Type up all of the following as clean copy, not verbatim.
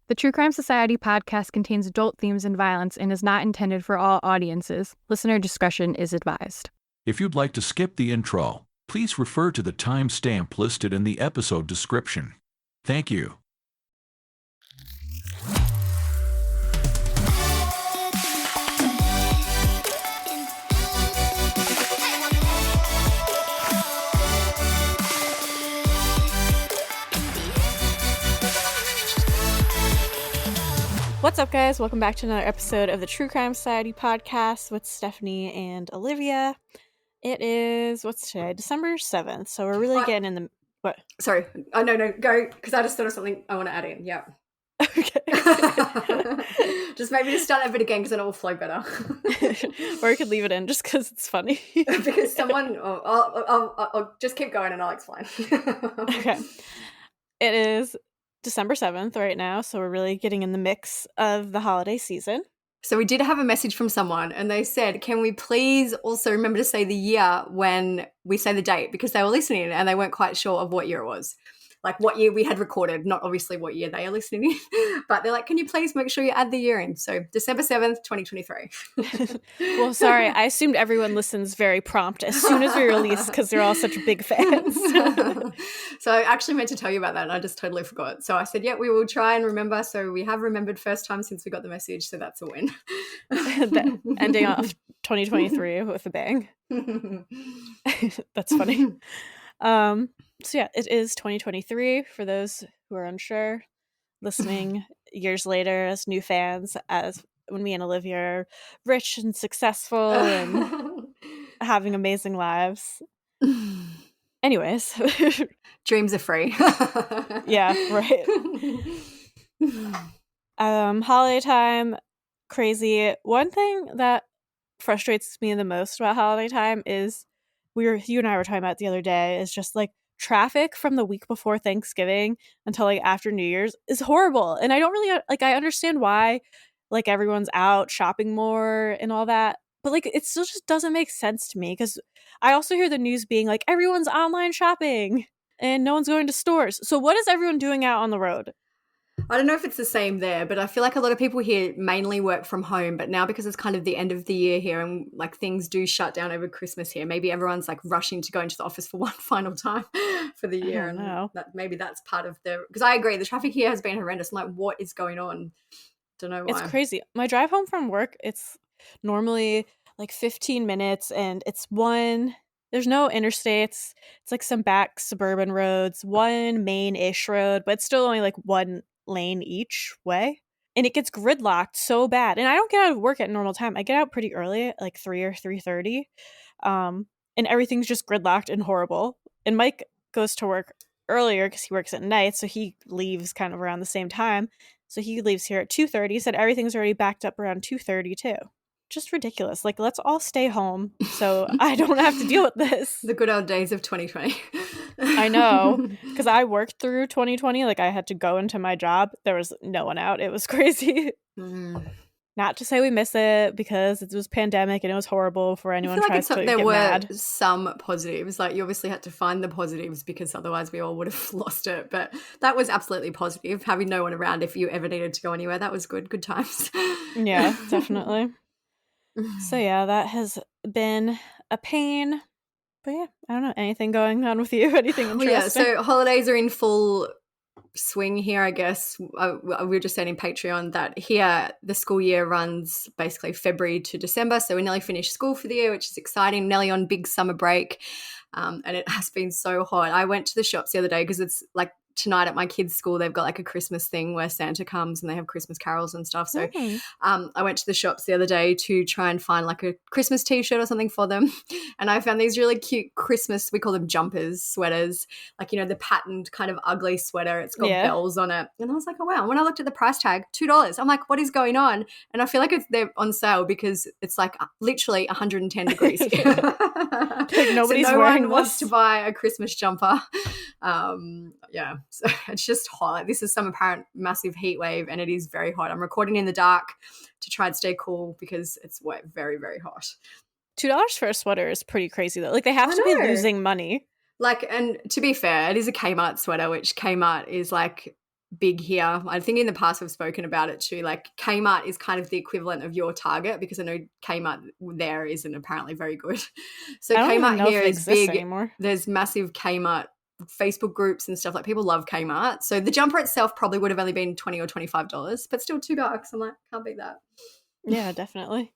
The True Crime Society podcast contains adult themes and violence and is not intended for all audiences. Listener discretion is advised. If you'd like to skip the intro, please refer to the timestamp listed in the episode description. Thank you. What's up, guys? Welcome back to another episode of the True Crime Society podcast with Stephanie and Olivia. It is, what's today? December 7th. So we're really getting in the... What? Sorry. Oh, no. Go, because I just thought of something I want to add in. Yeah. Okay. Just maybe just start that bit again because then it will flow better. Or you could leave it in just because it's funny. Because someone... I'll just keep going and I'll explain. Okay. It is December 7th right now, so we're really getting in the mix of the holiday season. So we did have a message from someone and they said, can we please also remember to say the year when we say the date, because they were listening and they weren't quite sure of what year it was. Like what year we had recorded, not obviously what year they are listening in, but they're like, can you please make sure you add the year in? So December 7th, 2023. Well, sorry, I assumed everyone listens very prompt as soon as we release because they're all such big fans. So I actually meant to tell you about that and I just totally forgot. So I said, yeah, we will try and remember. So we have remembered first time since we got the message. So that's a win. Ending off 2023 with a bang. That's funny. So yeah, it is 2023 for those who are unsure, listening years later as new fans, as when me and Olivia are rich and successful and having amazing lives. Anyways. Dreams are free. Yeah, right. Holiday time, crazy. One thing that frustrates me the most about holiday time is you and I were talking about the other day, is just like traffic from the week before Thanksgiving until like after New Year's is horrible. And I don't really I understand why like everyone's out shopping more and all that, but like it still just doesn't make sense to me, because I also hear the news being like everyone's online shopping and no one's going to stores. So what is everyone doing out on the road? I don't know if it's the same there, but I feel like a lot of people here mainly work from home, but now because it's kind of the end of the year here and like things do shut down over Christmas here, maybe everyone's like rushing to go into the office for one final time for the year. I don't know. Maybe that's part of because I agree, the traffic here has been horrendous. I'm like, what is going on? Don't know why. It's crazy. My drive home from work, it's normally like 15 minutes and there's no interstates. It's like some back suburban roads, one main-ish road, but it's still only like one lane each way, and it gets gridlocked so bad. And I don't get out of work at normal time. I get out pretty early, like 3 or 3:30, and everything's just gridlocked and horrible. And Mike goes to work earlier because he works at night, so he leaves kind of around the same time. So he leaves here at 2:30. He said everything's already backed up around 2:30 too. Just ridiculous. Like, let's all stay home so I don't have to deal with this. The good old days of 2020. I know, because I worked through 2020. Like, I had to go into my job. There was no one out. It was crazy. Not to say we miss it, because it was pandemic and it was horrible for anyone tries to get mad. There were some positives. Like, you obviously had to find the positives because otherwise we all would have lost it. But that was absolutely positive. Having no one around if you ever needed to go anywhere, that was good. Good times. Yeah, definitely. So yeah, that has been a pain. But yeah, I don't know. Anything going on with you? Anything interesting? Yeah, so holidays are in full swing here, I guess. We were just saying in Patreon that here the school year runs basically February to December. So we nearly finished school for the year, which is exciting. Nearly on big summer break. And it has been so hot. I went to the shops the other day because it's like tonight at my kids' school, they've got like a Christmas thing where Santa comes and they have Christmas carols and stuff. So I went to the shops the other day to try and find like a Christmas t-shirt or something for them. And I found these really cute Christmas, we call them jumpers, sweaters, like, you know, the patterned kind of ugly sweater. It's got bells on it. And I was like, oh, wow. When I looked at the price tag, $2. I'm like, what is going on? And I feel like they're on sale because it's like literally 110 degrees. Like nobody's so no wearing one wants to buy a Christmas jumper. Yeah. So it's just hot. Like, this is some apparent massive heat wave and it is very hot. I'm recording in the dark to try and stay cool because it's very, very hot. $2 for a sweater is pretty crazy though. Like, they have to be losing money. Like, and to be fair, it is a Kmart sweater, which Kmart is like big here. I think in the past we've spoken about it too. Like Kmart is kind of the equivalent of your Target, because I know Kmart there isn't apparently very good. So I don't even know Kmart here if it is exists big. anymore. There's massive Kmart Facebook groups and stuff. Like people love Kmart. So the jumper itself probably would have only been $20 or $25, but still $2. I'm like, can't beat that. Yeah, definitely.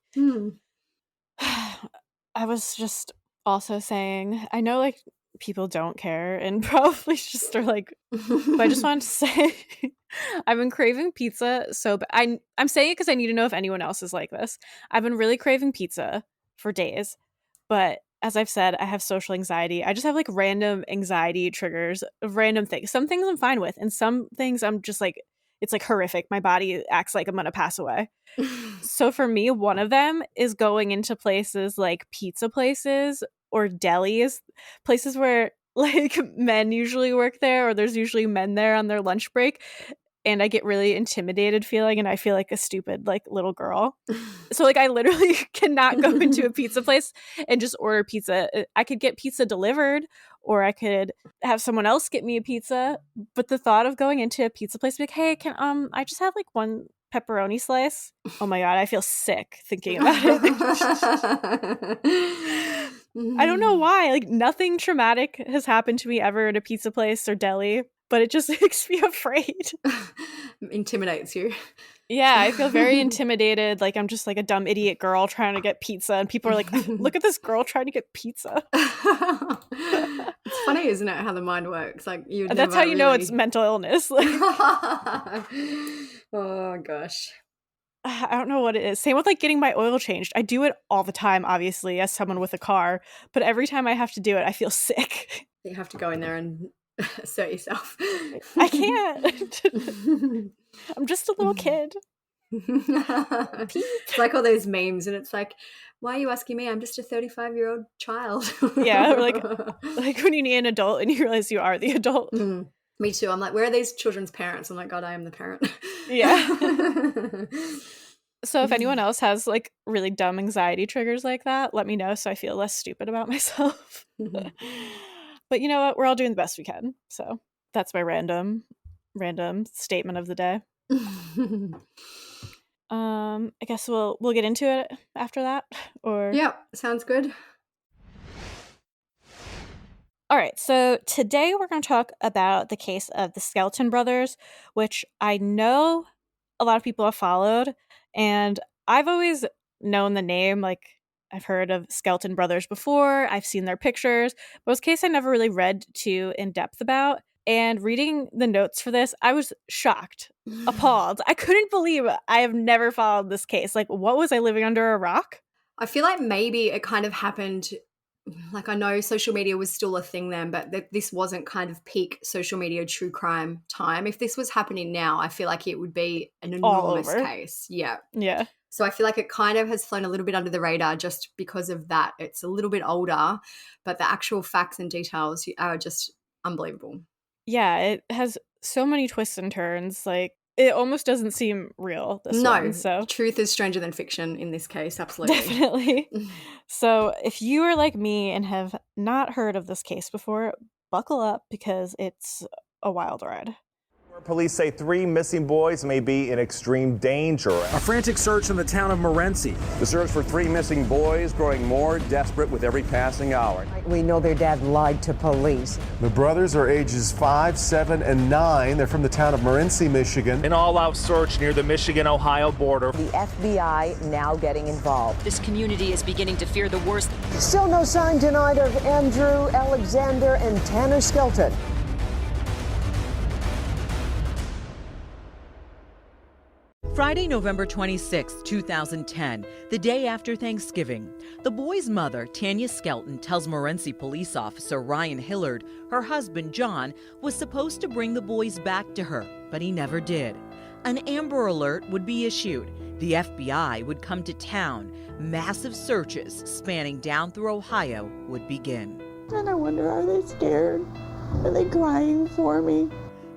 I was just also saying, I know like people don't care and probably just are like, but I just wanted to say I've been craving pizza so I'm saying it because I need to know if anyone else is like this. I've been really craving pizza for days, but as I've said, I have social anxiety. I just have like random anxiety triggers of random things. Some things I'm fine with, and some things I'm just like, it's like horrific. My body acts like I'm gonna pass away. So for me, one of them is going into places like pizza places or delis, places where like men usually work there, or there's usually men there on their lunch break, and I get really intimidated feeling, and I feel like a stupid like little girl. So like I literally cannot go into a pizza place and just order pizza. I could get pizza delivered, or I could have someone else get me a pizza, but the thought of going into a pizza place like, hey, can I just have like one pepperoni slice? Oh my god, I feel sick thinking about it. I don't know why. Like nothing traumatic has happened to me ever at a pizza place or deli, but it just makes me afraid. Intimidates you. Yeah, I feel very intimidated. Like I'm just like a dumb idiot girl trying to get pizza, and people are like, look at this girl trying to get pizza. It's funny, isn't it, how the mind works? Like that's how you know it's mental illness. Like, oh gosh. I don't know what it is. Same with like getting my oil changed. I do it all the time, obviously, as someone with a car, but every time I have to do it, I feel sick. You have to go in there and assert yourself. I can't. I'm just a little kid. It's like all those memes, and it's like, why are you asking me? I'm just a 35-year-old child. Yeah, or like when you need an adult and you realize you are the adult. Me too. I'm like, where are these children's parents? I'm like, God, I am the parent. Yeah. So if anyone else has like really dumb anxiety triggers like that, let me know so I feel less stupid about myself. But you know what? We're all doing the best we can. So that's my random statement of the day. I guess we'll get into it after that, or yeah, sounds good. All right, so today we're going to talk about the case of the Skelton brothers, which I know a lot of people have followed, and I've always known the name. Like, I've heard of Skelton brothers before, I've seen their pictures, but it was a case I never really read too in depth about. And reading the notes for this, I was shocked, appalled. I couldn't believe I have never followed this case. Like, what was I living under a rock? I feel like maybe it kind of happened. Like, I know social media was still a thing then, but this wasn't kind of peak social media true crime time. If this was happening now, I feel like it would be an enormous case. Yeah. Yeah. So I feel like it kind of has flown a little bit under the radar just because of that. It's a little bit older, but the actual facts and details are just unbelievable. Yeah, it has so many twists and turns. Like, it almost doesn't seem real, this one. So truth is stranger than fiction in this case, absolutely. Definitely. So if you are like me and have not heard of this case before, buckle up because it's a wild ride. Police say 3 missing boys may be in extreme danger. A frantic search in the town of Morenci. The search for 3 missing boys growing more desperate with every passing hour. We know their dad lied to police. The brothers are ages 5, 7, and 9. They're from the town of Morenci, Michigan. An all-out search near the Michigan-Ohio border. The FBI now getting involved. This community is beginning to fear the worst. Still no sign tonight of Andrew, Alexander, and Tanner Skelton. Friday, November 26, 2010, the day after Thanksgiving, the boy's mother, Tanya Skelton, tells Morenci police officer Ryan Hillard her husband, John, was supposed to bring the boys back to her, but he never did. An Amber Alert would be issued. The FBI would come to town. Massive searches spanning down through Ohio would begin. And I wonder, are they scared? Are they crying for me?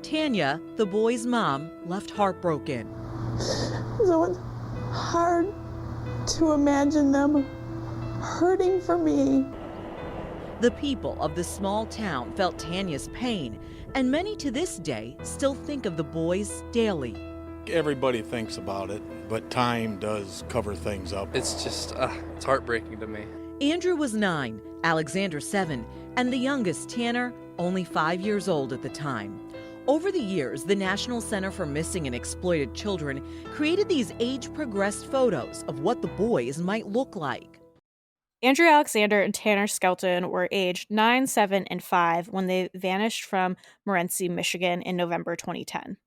Tanya, the boy's mom, left heartbroken. So it's hard to imagine them hurting for me. The people of the small town felt Tanya's pain. And many to this day still think of the boys daily. Everybody thinks about it, but time does cover things up. It's just, it's heartbreaking to me. Andrew was 9, Alexander 7, and the youngest, Tanner, only 5 years old at the time. Over the years, the National Center for Missing and Exploited Children created these age-progressed photos of what the boys might look like. Andrew Alexander and Tanner Skelton were aged 9, 7, and 5 when they vanished from Morenci, Michigan in November 2010.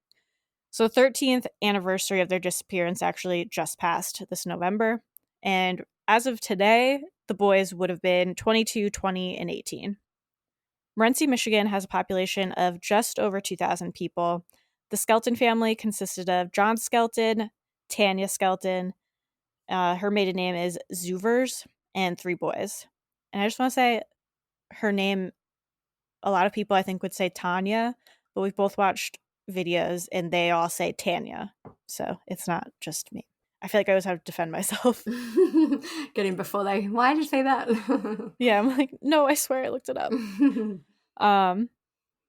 So the 13th anniversary of their disappearance actually just passed this November. And as of today, the boys would have been 22, 20, and 18. Morenci, Michigan has a population of just over 2,000 people. The Skelton family consisted of John Skelton, Tanya Skelton, her maiden name is Zoovers, and 3 boys. And I just want to say her name, a lot of people I think would say Tanya, but we've both watched videos and they all say Tanya. So it's not just me. I feel like I always have to defend myself. Getting before they, why did you say that? Yeah, I'm like, no, I swear I looked it up.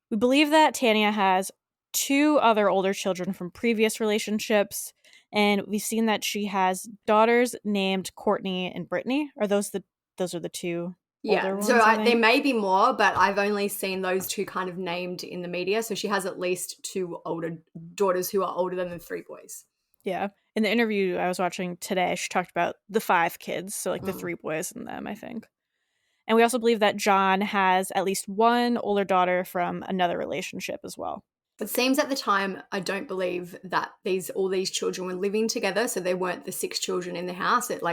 We believe that Tanya has 2 other older children from previous relationships, and we've seen that she has daughters named Courtney and Brittany. Those are the 2 older ones? So there may be more, but I've only seen those 2 kind of named in the media. So she has at least 2 older daughters who are older than the 3 boys. Yeah. In the interview I was watching today, she talked about the 5 kids, so like the 3 boys and them, I think. And we also believe that John has at least 1 older daughter from another relationship as well. It seems at the time, I don't believe that all these children were living together, so they weren't the 6 children in the house. It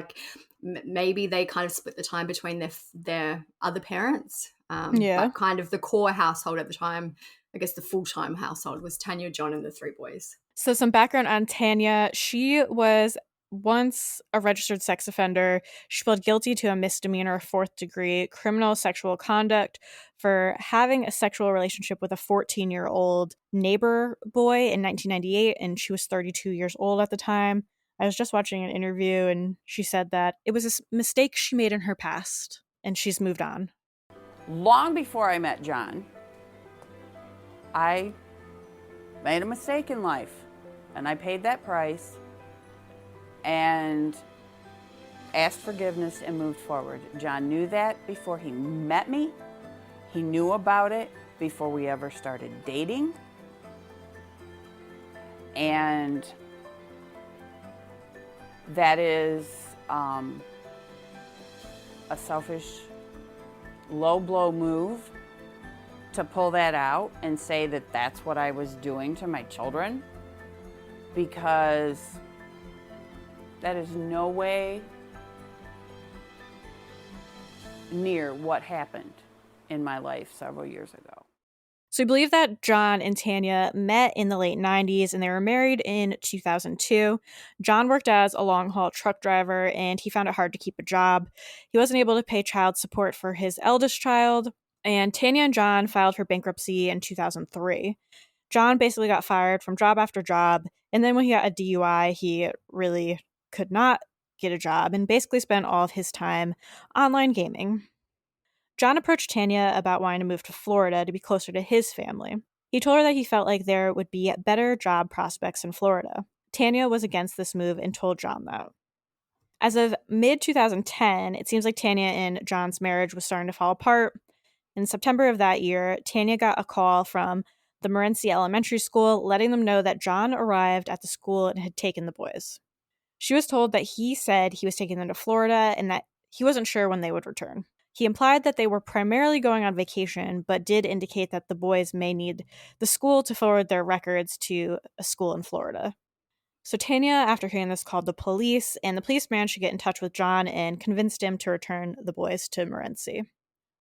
maybe they kind of split the time between their other parents. But kind of the core household at the time, I guess the full-time household, was Tanya, John, and the 3 boys. So some background on Tanya. She was once a registered sex offender. She pled guilty to a misdemeanor of 4th-degree criminal sexual conduct for having a sexual relationship with a 14-year-old neighbor boy in 1998, and she was 32 years old at the time. I was just watching an interview, and she said that it was a mistake she made in her past, and she's moved on. Long before I met John, I made a mistake in life, and I paid that price and asked forgiveness and moved forward. John knew that before he met me. He knew about it before we ever started dating. And that is a selfish, low blow move to pull that out and say that that's what I was doing to my children, because that is no way near what happened in my life several years ago. So we believe that John and Tanya met in the late 90s and they were married in 2002. John worked as a long-haul truck driver and he found it hard to keep a job. He wasn't able to pay child support for his eldest child, and Tanya and John filed for bankruptcy in 2003. John basically got fired from job after job, and then when he got a DUI, he really could not get a job and basically spent all of his time online gaming. John approached Tanya about wanting to move to Florida to be closer to his family. He told her that he felt like there would be better job prospects in Florida. Tanya was against this move and told John that. As of mid-2010, it seems like Tanya and John's marriage was starting to fall apart. In September of that year, Tanya got a call from the Morenci Elementary School letting them know that John arrived at the school and had taken the boys. She was told that he said he was taking them to Florida and that he wasn't sure when they would return. He implied that they were primarily going on vacation, but did indicate that the boys may need the school to forward their records to a school in Florida. So Tanya, after hearing this, called the police, and the police managed to get in touch with John and convinced him to return the boys to Morenci.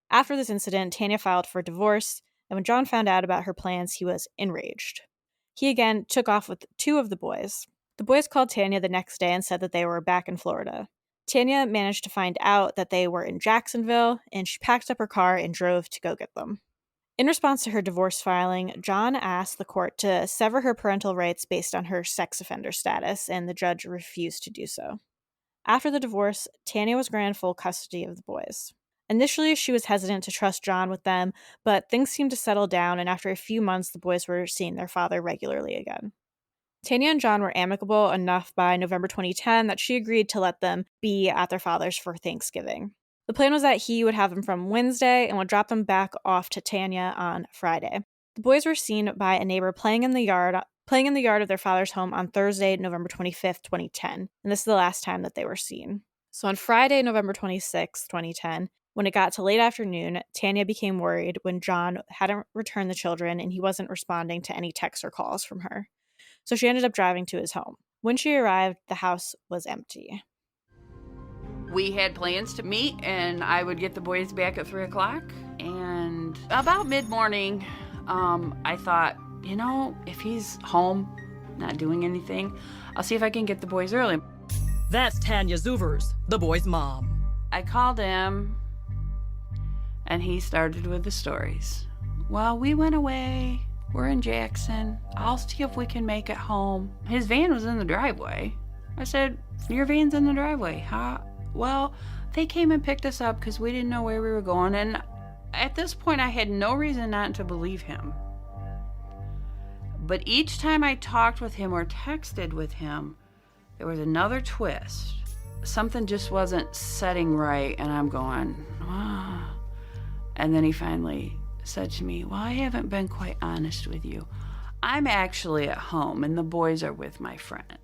After this incident, Tanya filed for divorce, and when John found out about her plans, he was enraged. He again took off with 2 of the boys. The boys called Tanya the next day and said that they were back in Florida. Tanya managed to find out that they were in Jacksonville, and she packed up her car and drove to go get them. In response to her divorce filing, John asked the court to sever her parental rights based on her sex offender status, and the judge refused to do so. After the divorce, Tanya was granted full custody of the boys. Initially, she was hesitant to trust John with them, but things seemed to settle down, and after a few months, the boys were seeing their father regularly again. Tanya and John were amicable enough by November 2010 that she agreed to let them be at their father's for Thanksgiving. The plan was that he would have them from Wednesday and would drop them back off to Tanya on Friday. The boys were seen by a neighbor playing in the yard of their father's home on Thursday, November 25th, 2010, and this is the last time that they were seen. So on Friday, November 26th, 2010, when it got to late afternoon, Tanya became worried when John hadn't returned the children and he wasn't responding to any texts or calls from her. So she ended up driving to his home. When she arrived, the house was empty. We had plans to meet, and I would get the boys back at 3 o'clock. And about mid-morning, I thought, if he's home, not doing anything, I'll see if I can get the boys early. That's Tanya Zuvers, the boy's mom. I called him, and he started with the stories. Well, we went away. We're in Jackson. I'll see if we can make it home. His van was in the driveway. I said, your van's in the driveway. Huh? Well, they came and picked us up because we didn't know where we were going. And at this point, I had no reason not to believe him. But each time I talked with him or texted with him, there was another twist. Something just wasn't setting right, and I'm going, ah. And then he finally said to me, well, I haven't been quite honest with you. I'm actually at home, and the boys are with my friend.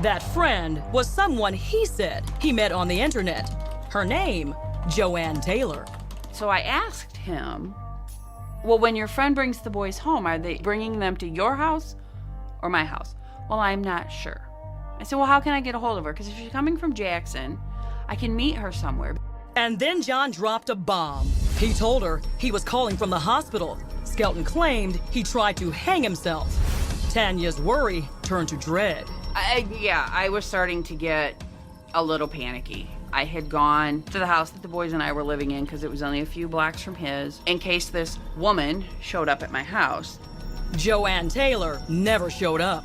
That friend was someone he said he met on the internet. Her name, Joanne Taylor. So I asked him, well, when your friend brings the boys home, are they bringing them to your house or my house? Well, I'm not sure. I said, well, how can I get a hold of her? Because if she's coming from Jackson, I can meet her somewhere. And then John dropped a bomb. He told her he was calling from the hospital. Skelton claimed he tried to hang himself. Tanya's worry turned to dread. I was starting to get a little panicky. I had gone to the house that the boys and I were living in because it was only a few blocks from his, in case this woman showed up at my house. Joanne Taylor never showed up.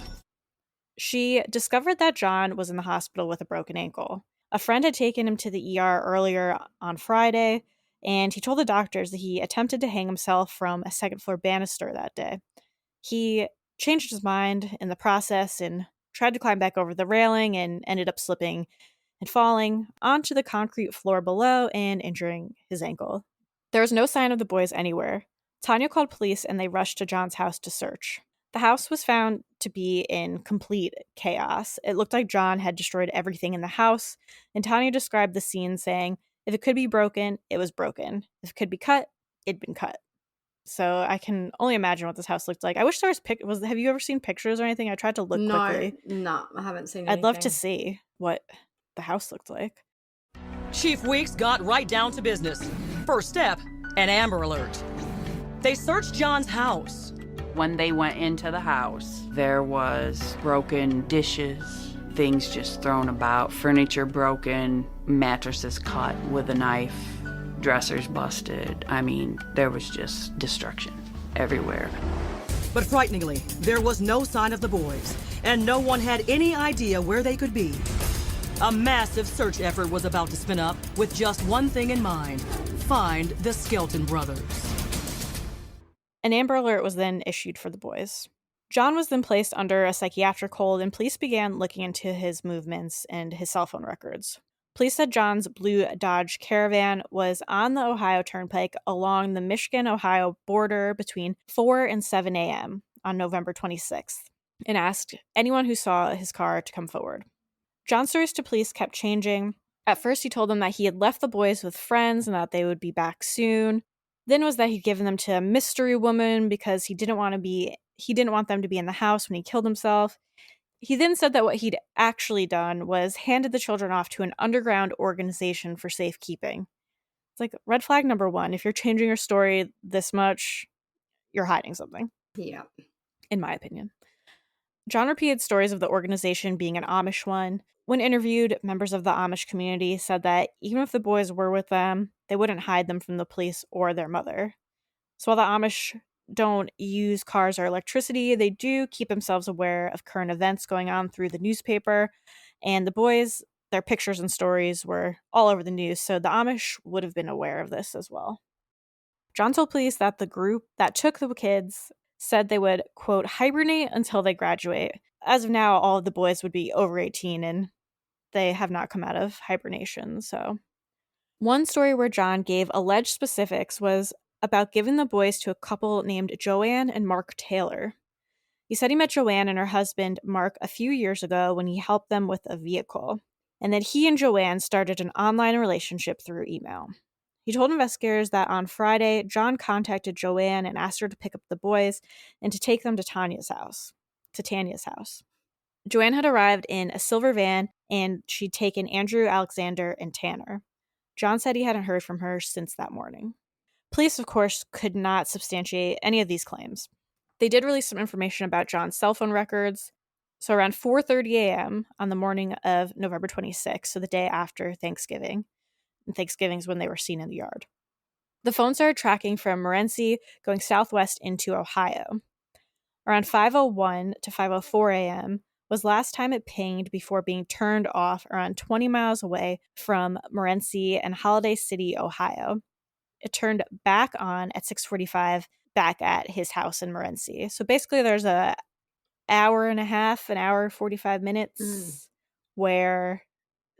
She discovered that John was in the hospital with a broken ankle. A friend had taken him to the ER earlier on Friday, and he told the doctors that he attempted to hang himself from a second-floor banister that day. He changed his mind in the process and tried to climb back over the railing and ended up slipping and falling onto the concrete floor below and injuring his ankle. There was no sign of the boys anywhere. Tanya called police and they rushed to John's house to search. The house was found to be in complete chaos. It looked like John had destroyed everything in the house, and Tanya described the scene saying, if it could be broken, it was broken. If it could be cut, it'd been cut. So I can only imagine what this house looked like. I wish there was have you ever seen pictures or anything? I tried to look quickly. No, I haven't seen anything. I'd love to see what the house looked like. Chief Weeks got right down to business. First step, an Amber Alert. They searched John's house. When they went into the house, there was broken dishes, things just thrown about, furniture broken, mattresses cut with a knife, dressers busted. I mean, there was just destruction everywhere. But frighteningly, there was no sign of the boys, and no one had any idea where they could be. A massive search effort was about to spin up with just one thing in mind: find the Skelton brothers. An Amber Alert was then issued for the boys. John was then placed under a psychiatric hold, and police began looking into his movements and his cell phone records. Police said John's blue Dodge Caravan was on the Ohio Turnpike along the Michigan-Ohio border between 4 and 7 a.m. on November 26th, and asked anyone who saw his car to come forward. John's stories to police kept changing. At first, he told them that he had left the boys with friends and that they would be back soon. Then was that he'd given them to a mystery woman because he didn't want them to be in the house when he killed himself. He then said that what he'd actually done was handed the children off to an underground organization for safekeeping. It's like red flag number one. If you're changing your story this much, you're hiding something. Yeah. In my opinion. John repeated stories of the organization being an Amish one. When interviewed, members of the Amish community said that even if the boys were with them, they wouldn't hide them from the police or their mother. So while the Amish don't use cars or electricity, they do keep themselves aware of current events going on through the newspaper, and the boys their pictures and stories were all over the news, so the Amish would have been aware of this as well. John told police that the group that took the kids said they would, quote, hibernate until they graduate. As of now, all of the boys would be over 18 and they have not come out of hibernation. So, one story where John gave alleged specifics was about giving the boys to a couple named Joanne and Mark Taylor. He said he met Joanne and her husband, Mark, a few years ago when he helped them with a vehicle, and that he and Joanne started an online relationship through email. He told investigators that on Friday, John contacted Joanne and asked her to pick up the boys and to take them to Tanya's house. Joanne had arrived in a silver van, and she'd taken Andrew, Alexander, and Tanner. John said he hadn't heard from her since that morning. Police, of course, could not substantiate any of these claims. They did release some information about John's cell phone records. So around 4:30 a.m. on the morning of November 26th, so the day after Thanksgiving, and Thanksgiving is when they were seen in the yard, the phone started tracking from Morenci going southwest into Ohio. Around 5:01 to 5:04 a.m. was last time it pinged before being turned off around 20 miles away from Morenci and Holiday City, Ohio. It turned back on at 6:45 back at his house in Morenci. So basically there's an hour 45 minutes where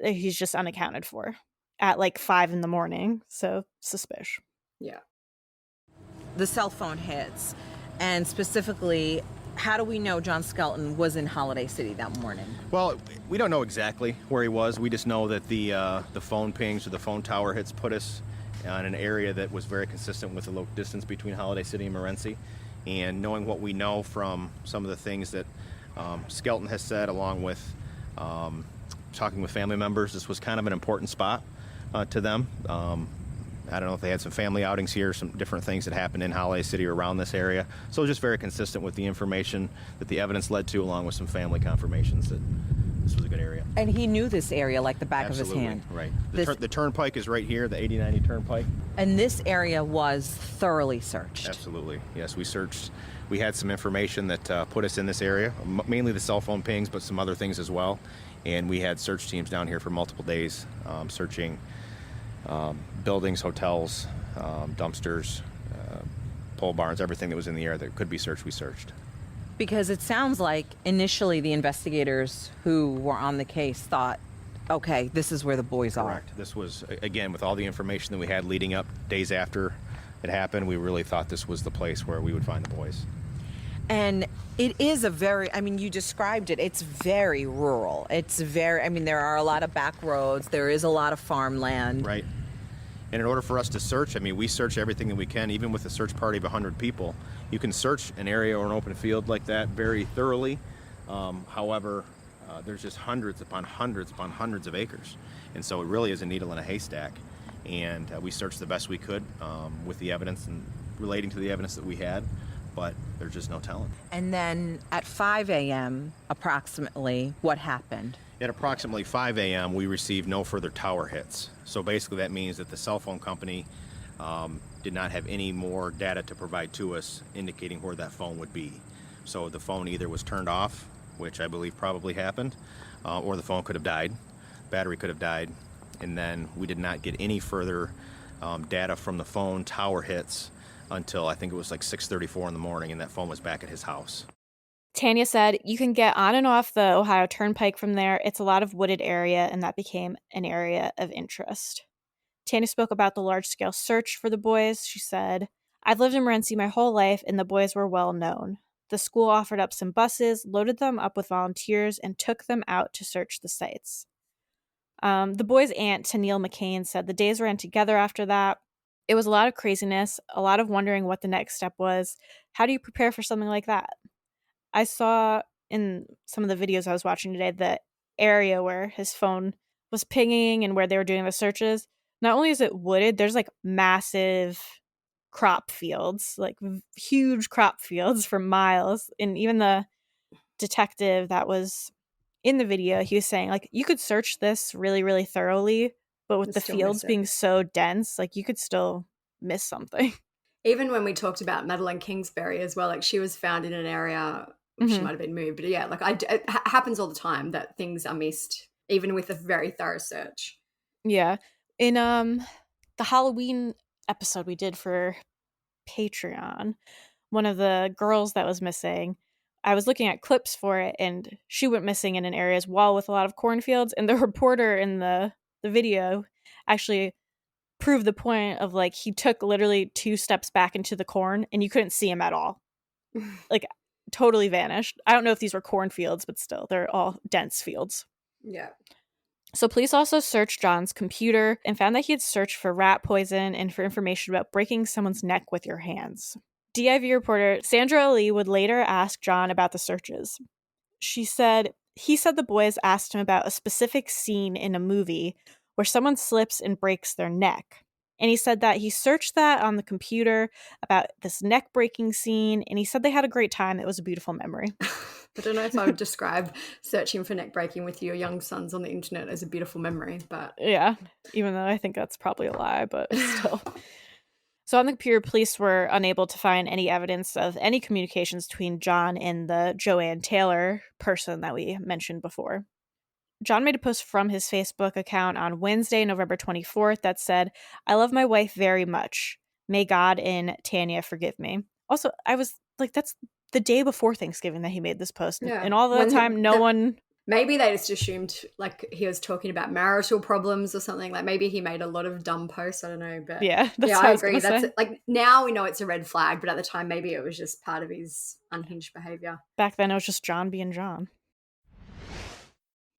he's just unaccounted for at like 5 a.m. So suspicious. Yeah. The cell phone hits, and specifically, how do we know John Skelton was in Holiday City that morning? Well, we don't know exactly where he was. We just know that the phone pings or the phone tower hits put us in an area that was very consistent with the local distance between Holiday City and Morenci. And knowing what we know from some of the things that Skelton has said, along with talking with family members, this was kind of an important spot to them. I don't know if they had some family outings here, some different things that happened in Holiday City or around this area. So it was just very consistent with the information that the evidence led to, along with some family confirmations that this was a good area. And he knew this area like the back Absolutely, of his hand. Right. The turnpike is right here, the 80-90 turnpike. And this area was thoroughly searched. Absolutely. Yes, we searched. We had some information that put us in this area, mainly the cell phone pings, but some other things as well. And we had search teams down here for multiple days, searching buildings, hotels, dumpsters, pole barns, everything that was in the area that could be searched, we searched. Because it sounds like initially the investigators who were on the case thought, okay, this is where the boys are. Correct. This was, again, with all the information that we had leading up days after it happened, we really thought this was the place where we would find the boys. And it is a very, you described it, it's very rural. It's very, there are a lot of back roads, there is a lot of farmland. Right. And in order for us to search, we search everything that we can, even with a search party of 100 people. You can search an area or an open field like that very thoroughly. However, there's just hundreds upon hundreds upon hundreds of acres. And so it really is a needle in a haystack. And we searched the best we could with the evidence and relating to the evidence that we had, but there's just no telling. And then at 5 a.m. approximately, what happened? At approximately 5 a.m., we received no further tower hits. So basically that means that the cell phone company did not have any more data to provide to us indicating where that phone would be. So the phone either was turned off, which I believe probably happened, or the phone could have died, battery could have died, and then we did not get any further data from the phone tower hits until I think it was like 6:34 in the morning, and that phone was back at his house. Tanya said, you can get on and off the Ohio Turnpike from there. It's a lot of wooded area, and that became an area of interest. Tanya spoke about the large-scale search for the boys. She said, I've lived in Morenci my whole life, and the boys were well known. The school offered up some buses, loaded them up with volunteers, and took them out to search the sites. The boys' aunt, Tennille McCain, said the days ran together after that. It was a lot of craziness, a lot of wondering what the next step was. How do you prepare for something like that? I saw in some of the videos I was watching today the area where his phone was pinging and where they were doing the searches. Not only is it wooded, there's like massive crop fields, like huge crop fields for miles. And even the detective that was in the video, he was saying like you could search this really, really thoroughly, but with the fields being so dense, like you could still miss something. Even when we talked about Madeline Kingsbury as well, like she was found in an area, she might have been moved, but yeah, like it happens all the time that things are missed, even with a very thorough search. Yeah. In the Halloween episode we did for Patreon, one of the girls that was missing, I was looking at clips for it, and she went missing in an area as well with a lot of cornfields, and the reporter in the video actually proved the point of, like, he took literally 2 steps back into the corn and you couldn't see him at all. Like, totally vanished. I don't know if these were cornfields, but still, they're all dense fields. Yeah. So police also searched John's computer and found that he had searched for rat poison and for information about breaking someone's neck with your hands. DIV reporter Sandra Lee would later ask John about the searches. She said, he said the boys asked him about a specific scene in a movie where someone slips and breaks their neck. And he said that he searched that on the computer about this neck-breaking scene, and he said they had a great time. It was a beautiful memory. I don't know if I would describe searching for neck breaking with your young sons on the internet as a beautiful memory, but... Yeah, even though I think that's probably a lie, but still. So on the computer, police were unable to find any evidence of any communications between John and the Joanne Taylor person that we mentioned before. John made a post from his Facebook account on Wednesday, November 24th that said, "I love my wife very much. May God and Tanya forgive me." Also, I was like, that's the day before Thanksgiving that he made this post. Yeah. And all that time, no one... Maybe they just assumed, like, he was talking about marital problems or something. Like, maybe he made a lot of dumb posts. I don't know. But yeah, that's I agree. Like, now we know it's a red flag, but at the time, maybe it was just part of his unhinged behavior. Back then, it was just John being John.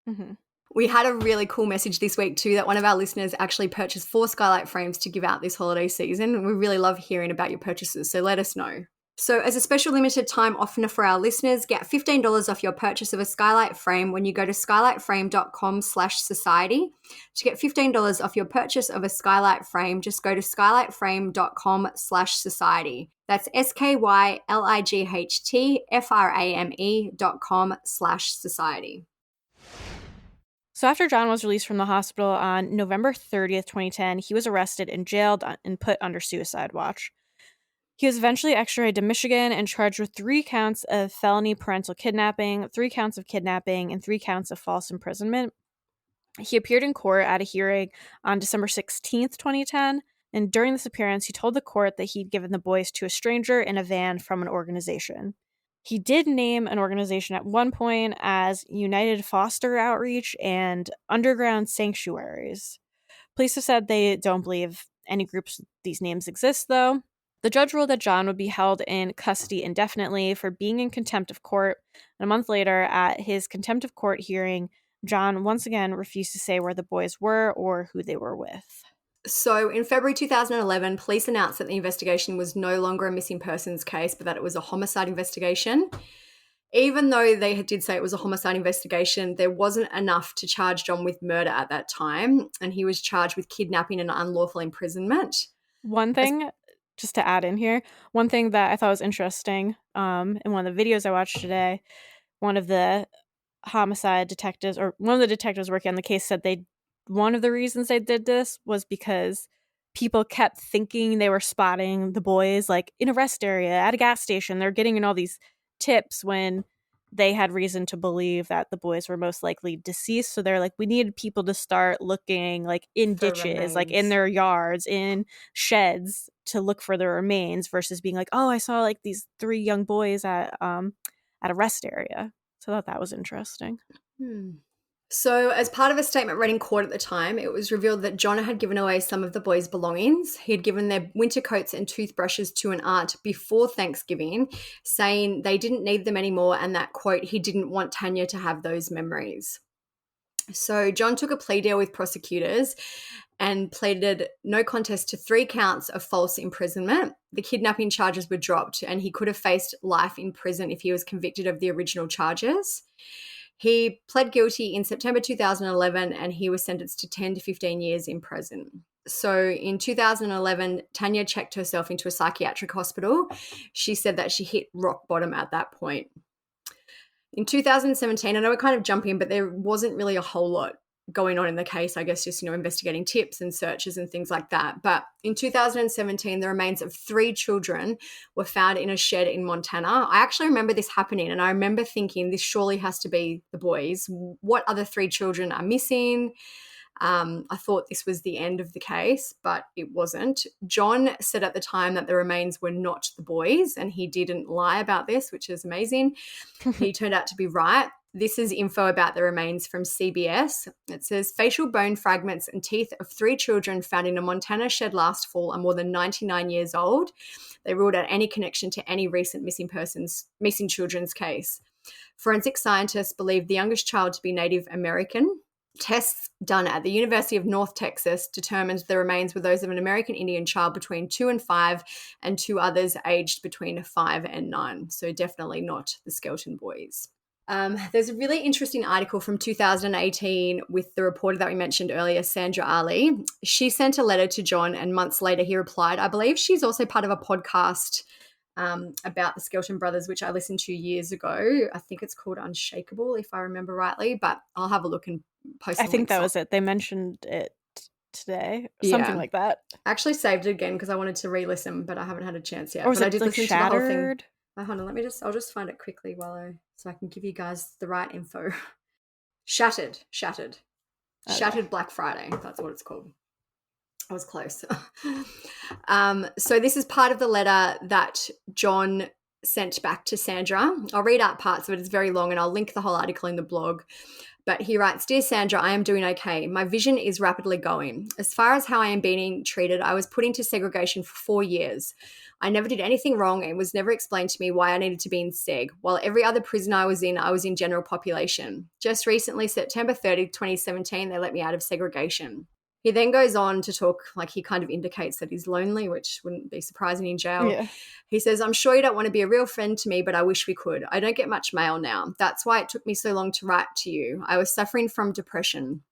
Mm-hmm. We had a really cool message this week too that one of our listeners actually purchased 4 skylight frames to give out this holiday season. We really love hearing about your purchases, so let us know. So as a special limited time offer for our listeners, get $15 off your purchase of a skylight frame when you go to skylightframe.com/society. To get $15 off your purchase of a skylight frame, just go to skylightframe.com/society. That's skylightframe.com/society. So after John was released from the hospital on November 30th, 2010, he was arrested and jailed and put under suicide watch. He was eventually extradited to Michigan and charged with 3 counts of felony parental kidnapping, 3 counts of kidnapping, and 3 counts of false imprisonment. He appeared in court at a hearing on December 16th, 2010, and during this appearance, he told the court that he'd given the boys to a stranger in a van from an organization. He did name an organization at one point as United Foster Outreach and Underground Sanctuaries. Police have said they don't believe any groups with these names exist, though. The judge ruled that John would be held in custody indefinitely for being in contempt of court. And a month later, at his contempt of court hearing, John once again refused to say where the boys were or who they were with. So in February 2011, police announced that the investigation was no longer a missing persons case, but that it was a homicide investigation. Even though they did say it was a homicide investigation, there wasn't enough to charge John with murder at that time, and he was charged with kidnapping and unlawful imprisonment. One thing, just to add in here, one thing that I thought was interesting, in one of the videos I watched today, one of the homicide detectives, or one of the detectives working on the case, said one of the reasons they did this was because people kept thinking they were spotting the boys, like, in a rest area, at a gas station. They're getting in all these tips when they had reason to believe that the boys were most likely deceased. So they're like, we needed people to start looking, like, in ditches, remains. like in their yards, in sheds, to look for the remains, versus being like, oh, I saw, like, these 3 young boys at a rest area. So I thought that was interesting. So as part of a statement read in court at the time, it was revealed that John had given away some of the boys' belongings. He had given their winter coats and toothbrushes to an aunt before Thanksgiving, saying they didn't need them anymore and that, quote, he didn't want Tanya to have those memories. So John took a plea deal with prosecutors and pleaded no contest to 3 counts of false imprisonment. The kidnapping charges were dropped and he could have faced life in prison if he was convicted of the original charges. He pled guilty in September 2011 and he was sentenced to 10 to 15 years in prison. So in 2011, Tanya checked herself into a psychiatric hospital. She said that she hit rock bottom at that point. In 2017, I know we're kind of jumping, but there wasn't really a whole lot going on in the case, I guess, just, investigating tips and searches and things like that. But in 2017, the remains of 3 children were found in a shed in Montana. I actually remember this happening, and I remember thinking this surely has to be the boys. What other 3 children are missing? I thought this was the end of the case, but it wasn't. John said at the time that the remains were not the boys, and he didn't lie about this, which is amazing. He turned out to be right. This is info about the remains from CBS. It says facial bone fragments and teeth of 3 children found in a Montana shed last fall are more than 99 years old. They ruled out any connection to any recent missing children's case. Forensic scientists believe the youngest child to be Native American. Tests done at the University of North Texas determined the remains were those of an American Indian child between 2 and 5 and 2 others aged between 5 and 9. So definitely not the Skelton boys. There's a really interesting article from 2018 with the reporter that we mentioned earlier, Sandra Ali. She sent a letter to John, and months later he replied. I believe she's also part of a podcast about the Skelton brothers, which I listened to years ago. I think it's called Unshakable, if I remember rightly, but I'll have a look and post I think that was it. They mentioned it today, something like that. I actually saved it again because I wanted to re-listen, but I haven't had a chance yet. Or was but it I did like listen Shattered? to the whole thing. Hold on, I'll just find it quickly so I can give you guys the right info. Shattered. Okay. Shattered Black Friday. That's what it's called. I was close. So this is part of the letter that John sent back to Sandra. I'll read out parts of it. It's very long, and I'll link the whole article in the blog. But he writes, Dear Sandra, I am doing okay. My vision is rapidly going. As far as how I am being treated, I was put into segregation for 4 years. I never did anything wrong, and it was never explained to me why I needed to be in seg. While every other prison I was in general population. Just recently, September 30, 2017, they let me out of segregation. He then goes on to talk, like he kind of indicates that he's lonely, which wouldn't be surprising in jail. Yeah. He says, I'm sure you don't want to be a real friend to me, but I wish we could. I don't get much mail now. That's why it took me so long to write to you. I was suffering from depression.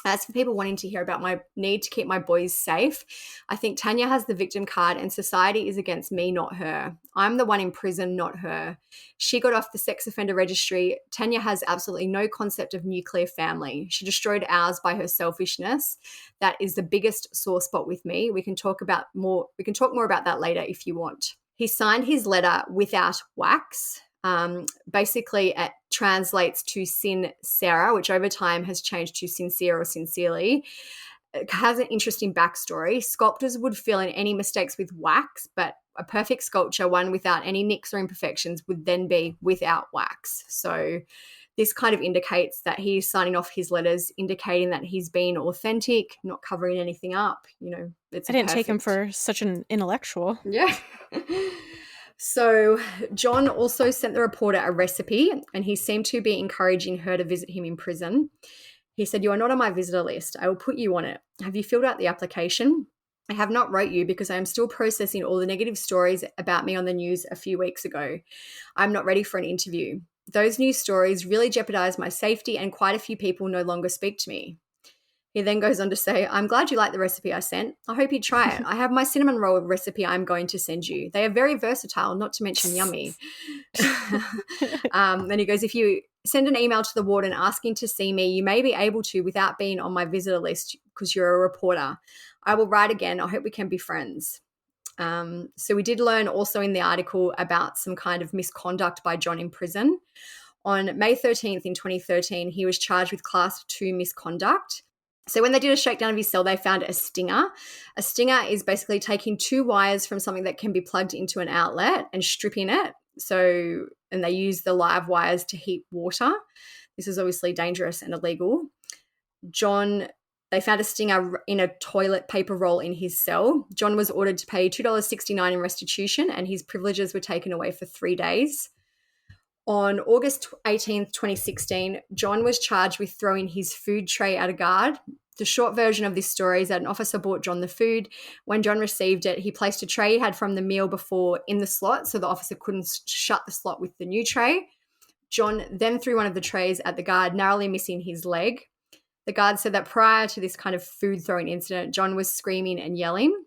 As for people wanting to hear about my need to keep my boys safe, I think Tanya has the victim card and society is against me, not her. I'm the one in prison, not her. She got off the sex offender registry. Tanya has absolutely no concept of nuclear family. She destroyed ours by her selfishness. That is the biggest sore spot with me. We can talk more about that later if you want. He signed his letter without wax. Basically, it translates to Sin Sarah, which over time has changed to sincere or sincerely. It has an interesting backstory. Sculptors would fill in any mistakes with wax, but a perfect sculpture, one without any nicks or imperfections, would then be without wax. So this kind of indicates that he's signing off his letters, indicating that he's being authentic, not covering anything up. I didn't take him for such an intellectual. Yeah. So John also sent the reporter a recipe, and he seemed to be encouraging her to visit him in prison. He said, you are not on my visitor list. I will put you on it. Have you filled out the application? I have not wrote you because I am still processing all the negative stories about me on the news a few weeks ago. I'm not ready for an interview. Those news stories really jeopardize my safety, and quite a few people no longer speak to me. He then goes on to say, I'm glad you like the recipe I sent. I hope you try it. I have my cinnamon roll recipe I'm going to send you. They are very versatile, not to mention yummy. Then he goes, if you send an email to the warden asking to see me, you may be able to without being on my visitor list because you're a reporter. I will write again. I hope we can be friends. So we did learn also in the article about some kind of misconduct by John in prison. On May 13th in 2013, he was charged with Class 2 misconduct. So when they did a shakedown of his cell, they found a stinger. A stinger is basically taking 2 wires from something that can be plugged into an outlet and stripping it. And they use the live wires to heat water. This is obviously dangerous and illegal. They found a stinger in a toilet paper roll in his cell. John was ordered to pay $2.69 in restitution, and his privileges were taken away for 3 days. On August 18th, 2016, John was charged with throwing his food tray at a guard. The short version of this story is that an officer brought John the food. When John received it, he placed a tray he had from the meal before in the slot, so the officer couldn't shut the slot with the new tray. John then threw one of the trays at the guard, narrowly missing his leg. The guard said that prior to this kind of food throwing incident, John was screaming and yelling.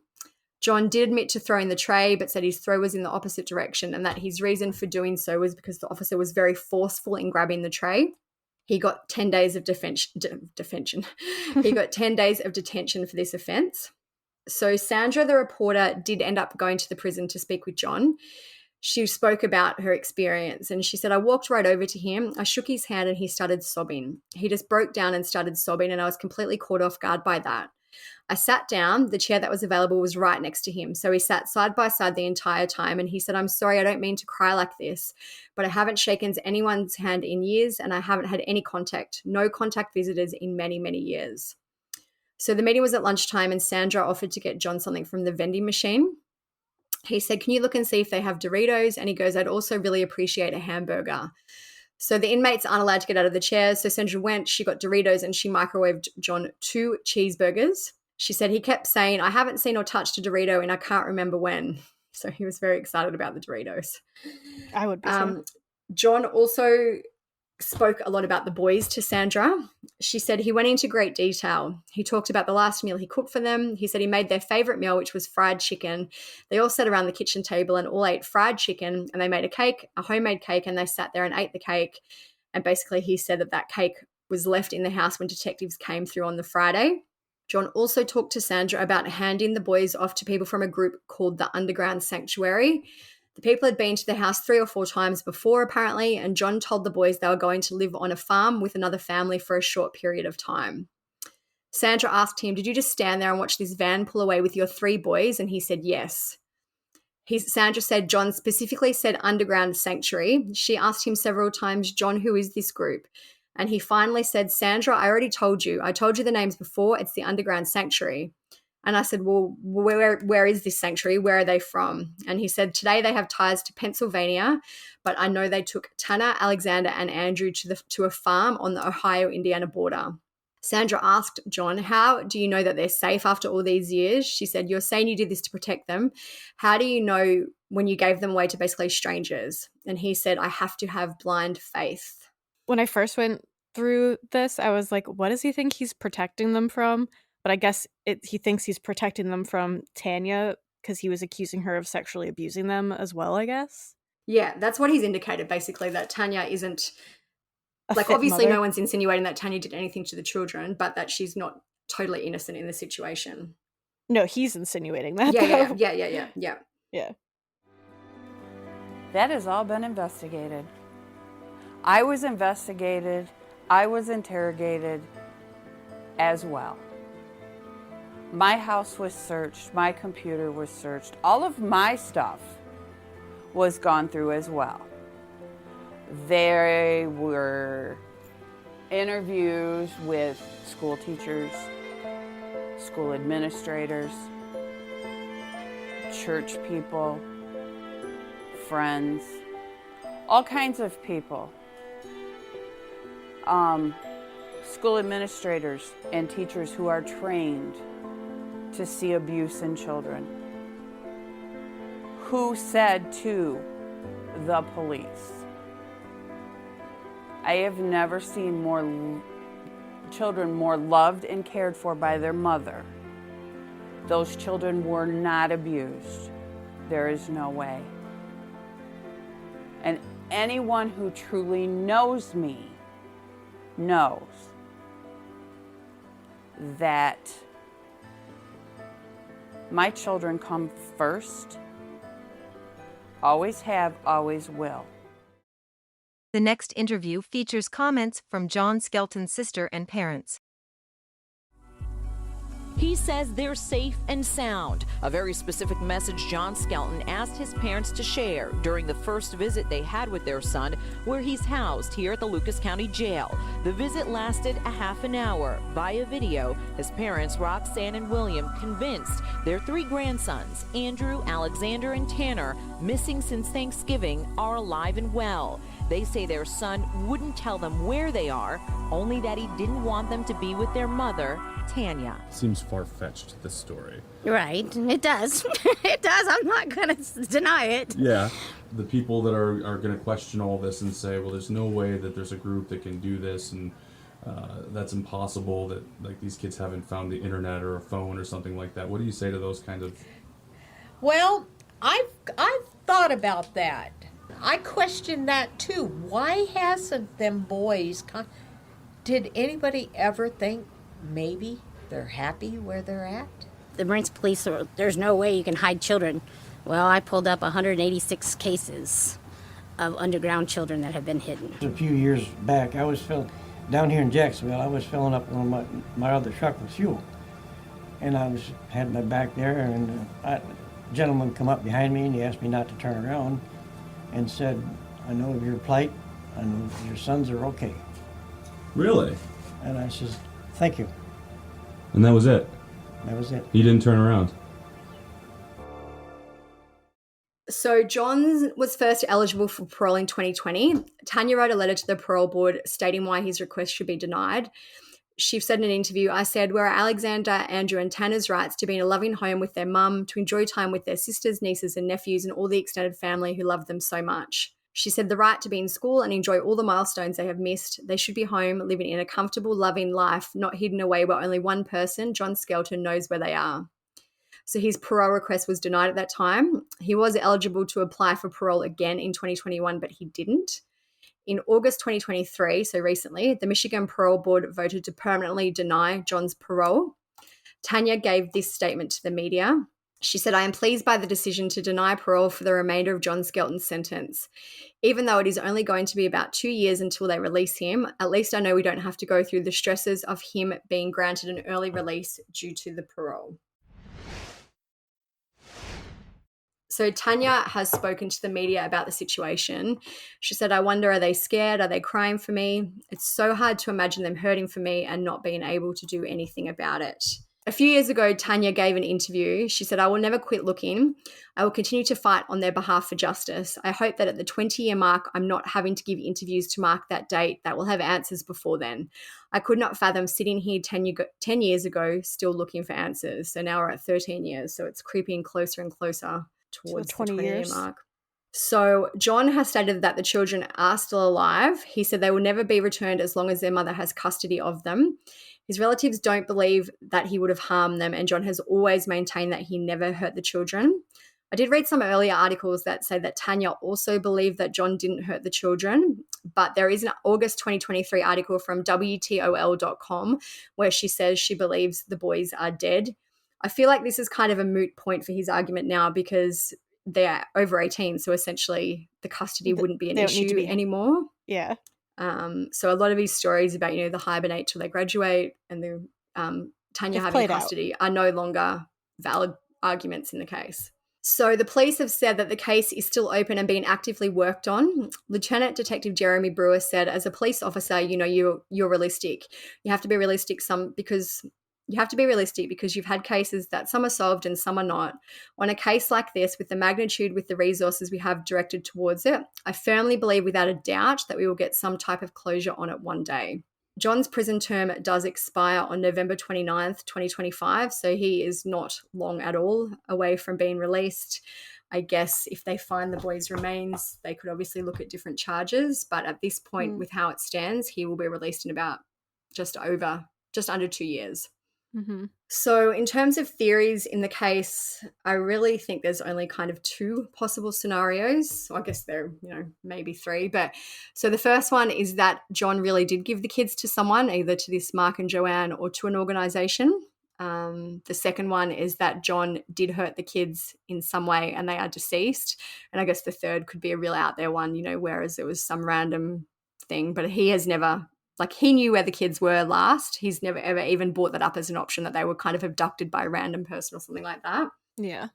John did admit to throwing the tray, but said his throw was in the opposite direction and that his reason for doing so was because the officer was very forceful in grabbing the tray. He got 10 days of He got 10 days of detention for this offence. So Sandra, the reporter, did end up going to the prison to speak with John. She spoke about her experience and she said, I walked right over to him. I shook his hand and he started sobbing. He just broke down and started sobbing, and I was completely caught off guard by that. I sat down. The chair that was available was right next to him. So we sat side by side the entire time, and he said, I'm sorry, I don't mean to cry like this, but I haven't shaken anyone's hand in years and I haven't had any contact, no contact visitors in many, many years. So the meeting was at lunchtime and Sandra offered to get John something from the vending machine. He said, can you look and see if they have Doritos? And he goes, I'd also really appreciate a hamburger. So the inmates aren't allowed to get out of the chairs. So Sandra went, she got Doritos and she microwaved John 2 cheeseburgers. She said he kept saying, I haven't seen or touched a Dorito and I can't remember when. So he was very excited about the Doritos. I would be too. John also spoke a lot about the boys to Sandra. She said he went into great detail. He talked about the last meal he cooked for them. He said he made their favorite meal, which was fried chicken. They all sat around the kitchen table and all ate fried chicken, and they made a cake, a homemade cake, and they sat there and ate the cake. And basically he said that cake was left in the house when detectives came through on the Friday. John also talked to Sandra about handing the boys off to people from a group called the Underground Sanctuary. The people had been to the house 3 or 4 times before, apparently, and John told the boys they were going to live on a farm with another family for a short period of time. Sandra asked him, did you just stand there and watch this van pull away with your 3 boys? And he said, yes. Sandra said John specifically said Underground Sanctuary. She asked him several times, John, who is this group? And he finally said, Sandra, I already told you. I told you the names before. It's the Underground Sanctuary. And I said, well, where is this sanctuary? Where are they from? And he said, today they have ties to Pennsylvania, but I know they took Tanner, Alexander, and Andrew to a farm on the Ohio-Indiana border. Sandra asked John, how do you know that they're safe after all these years? She said, you're saying you did this to protect them. How do you know when you gave them away to basically strangers? And he said, I have to have blind faith. When I first went through this, I was like, what does he think he's protecting them from? But I guess he thinks he's protecting them from Tanya because he was accusing her of sexually abusing them as well, I guess. Yeah, that's what he's indicated, basically, that Tanya isn't, like, obviously mother. No one's insinuating that Tanya did anything to the children, but that she's not totally innocent in the situation. No, he's insinuating that, Yeah. That has all been investigated. I was investigated. I was interrogated as well. My house was searched. My computer was searched. All of my stuff was gone through as well. There were interviews with school teachers, school administrators, church people, friends, all kinds of people. School administrators and teachers who are trained to see abuse in children, who said to the police, I have never seen children more loved and cared for by their mother. Those children were not abused. There is no way. And anyone who truly knows me knows that my children come first, always have, always will. The next interview features comments from John Skelton's sister and parents. He says they're safe and sound, a very specific message John Skelton asked his parents to share during the first visit they had with their son, where he's housed here at the Lucas County Jail. The visit lasted a half an hour. Via video, his parents, Roxanne and William, convinced their 3 grandsons, Andrew, Alexander, and Tanner, missing since Thanksgiving, are alive and well. They say their son wouldn't tell them where they are, only that he didn't want them to be with their mother, Tanya. Seems far-fetched, this story. Right, it does. It does. I'm not going to deny it. Yeah. The people that are going to question all this and say, well, there's no way that there's a group that can do this, and that's impossible, that like these kids haven't found the internet or a phone or something like that. What do you say to those kinds of... Well, I've thought about that. I question that too. Why hasn't them boys Did anybody ever think maybe they're happy where they're at? The Morenci police are, there's no way you can hide children. Well, I pulled up 186 cases of underground children that have been hidden. A few years back, I was down here in Jacksonville, I was filling up one of my other truck with fuel. And had my back there, and a gentleman come up behind me and he asked me not to turn around and said, I know of your plight, I know your sons are okay. Really? And I says, thank you. And that was it? That was it. He didn't turn around? So John was first eligible for parole in 2020. Tanya wrote a letter to the parole board stating why his request should be denied. She said in an interview, I said, where are Alexander, Andrew and Tanner's rights to be in a loving home with their mum, to enjoy time with their sisters, nieces and nephews and all the extended family who love them so much. She said the right to be in school and enjoy all the milestones they have missed. They should be home, living in a comfortable, loving life, not hidden away where only one person, John Skelton, knows where they are. So his parole request was denied at that time. He was eligible to apply for parole again in 2021, but he didn't. In August 2023, so recently, the Michigan Parole Board voted to permanently deny John's parole. Tanya gave this statement to the media. She said, I am pleased by the decision to deny parole for the remainder of John Skelton's sentence. Even though it is only going to be about 2 years until they release him, at least I know we don't have to go through the stresses of him being granted an early release due to the parole. So Tanya has spoken to the media about the situation. She said, I wonder, are they scared? Are they crying for me? It's so hard to imagine them hurting for me and not being able to do anything about it. A few years ago, Tanya gave an interview. She said, I will never quit looking. I will continue to fight on their behalf for justice. I hope that at the 20-year mark, I'm not having to give interviews to mark that date that will have answers before then. I could not fathom sitting here 10 years ago still looking for answers. So now we're at 13 years. So it's creeping closer and closer towards the 20-year mark. So John has stated that the children are still alive. He said they will never be returned as long as their mother has custody of them. His relatives don't believe that he would have harmed them, and John has always maintained that he never hurt the children. I did read some earlier articles that say that Tanya also believed that John didn't hurt the children, but there is an August 2023 article from WTOL.com where she says she believes the boys are dead. I feel like this is kind of a moot point for his argument now because they're over 18, so essentially the custody wouldn't be an issue anymore. Yeah. So a lot of his stories about, the hibernate till they graduate and the Tanya having custody are no longer valid arguments in the case. So the police have said that the case is still open and being actively worked on. Lieutenant Detective Jeremy Brewer said, as a police officer, you're realistic. You have to be realistic because you've had cases that some are solved and some are not. On a case like this, with the magnitude, with the resources we have directed towards it, I firmly believe without a doubt that we will get some type of closure on it one day. John's prison term does expire on November 29th, 2025, so he is not long at all away from being released. I guess if they find the boy's remains, they could obviously look at different charges, but at this point, with how it stands, he will be released in about just under 2 years. Mm-hmm. So in terms of theories in the case, I really think there's only kind of two possible scenarios. So I guess there are, maybe three. But so the first one is that John really did give the kids to someone, either to this Mark and Joanne or to an organization. The second one is that John did hurt the kids in some way and they are deceased. And I guess the third could be a real out there one, whereas it was some random thing. But he has never... he knew where the kids were last. He's never, ever even brought that up as an option that they were kind of abducted by a random person or something like that. Yeah.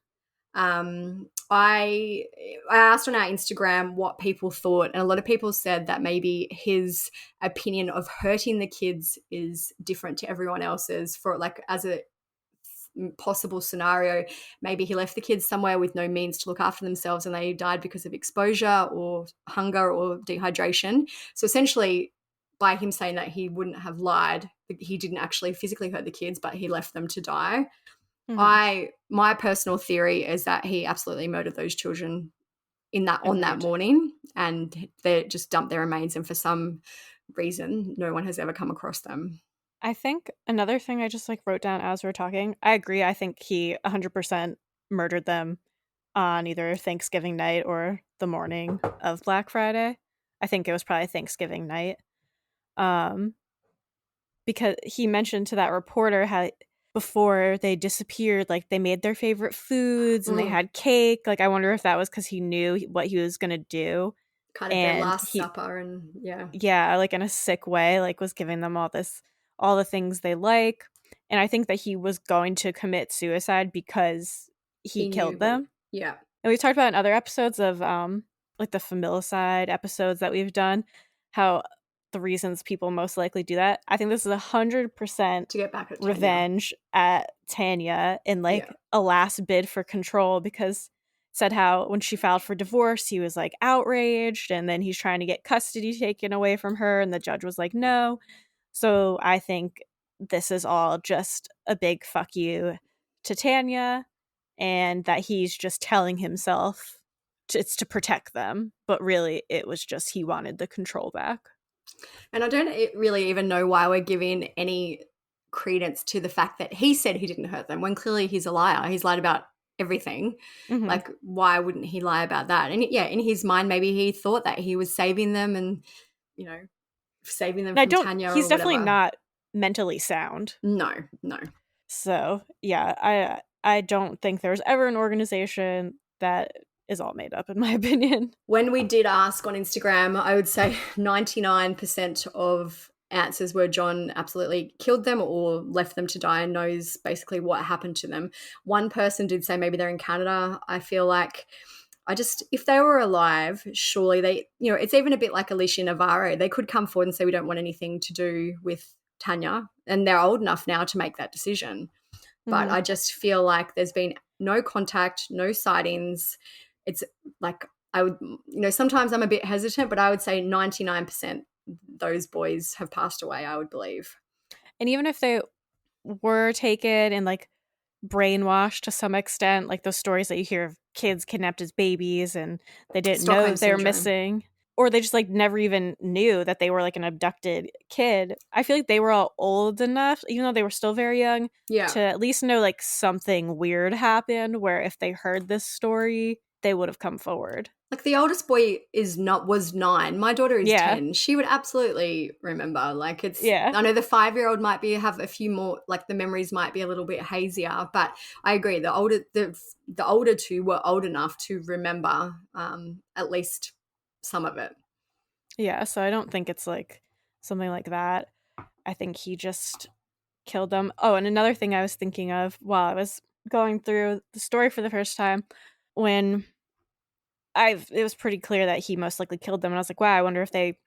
I asked on our Instagram what people thought, and a lot of people said that maybe his opinion of hurting the kids is different to everyone else's. For as a possible scenario, maybe he left the kids somewhere with no means to look after themselves and they died because of exposure or hunger or dehydration. So essentially, by him saying that he wouldn't have lied, he didn't actually physically hurt the kids, but he left them to die. Mm-hmm. My personal theory is that he absolutely murdered those children on that morning, and they just dumped their remains, and for some reason, no one has ever come across them. I think another thing I just wrote down as we're talking, I agree. I think he 100% murdered them on either Thanksgiving night or the morning of Black Friday. I think it was probably Thanksgiving night. because he mentioned to that reporter how before they disappeared, like they made their favorite foods and they had cake. Like I wonder if that was because he knew what he was gonna do, Kind of their last supper, and yeah, like in a sick way, like was giving them all the things they like. And I think that he was going to commit suicide because he killed them. Yeah. And we've talked about in other episodes of like the familicide episodes that we've done, how the reasons people most likely do that. I think this is 100% to get back at revenge at Tanya and like a last bid for control, because said how when she filed for divorce, he was like outraged, and then he's trying to get custody taken away from her, and the judge was like, no. So I think this is all just a big fuck you to Tanya, and that he's just telling himself it's to protect them, but really it was just he wanted the control back. And I don't really even know why we're giving any credence to the fact that he said he didn't hurt them when clearly he's a liar. He's lied about everything. Like, why wouldn't he lie about that? And yeah, in his mind, maybe he thought that he was saving them and, saving them from Tanya. He's definitely not mentally sound. No. So yeah, I don't think there's ever an organization that is all made up, in my opinion. When we did ask on Instagram, I would say 99% of answers were John absolutely killed them or left them to die and knows basically what happened to them. One person did say maybe they're in Canada. I feel like if they were alive, surely they, it's even a bit like Alicia Navarro. They could come forward and say, we don't want anything to do with Tanya. And they're old enough now to make that decision. But I just feel like there's been no contact, no sightings. It's like I would, sometimes I'm a bit hesitant, but I would say 99% those boys have passed away, I would believe. And even if they were taken and like brainwashed to some extent, like those stories that you hear of kids kidnapped as babies and they didn't know that they were missing, or they just like never even knew that they were like an abducted kid. I feel like they were all old enough, even though they were still very young, to at least know like something weird happened, where if they heard this story, they would have come forward. Like the oldest boy was 9. My daughter is 10. She would absolutely remember. Like I know the 5-year-old might have a few more, like the memories might be a little bit hazier, but I agree. The older two were old enough to remember at least some of it. Yeah, so I don't think it's like something like that. I think he just killed them. Oh, and another thing I was thinking of while I was going through the story for the first time, when it was pretty clear that he most likely killed them, and I was like, wow, I wonder if they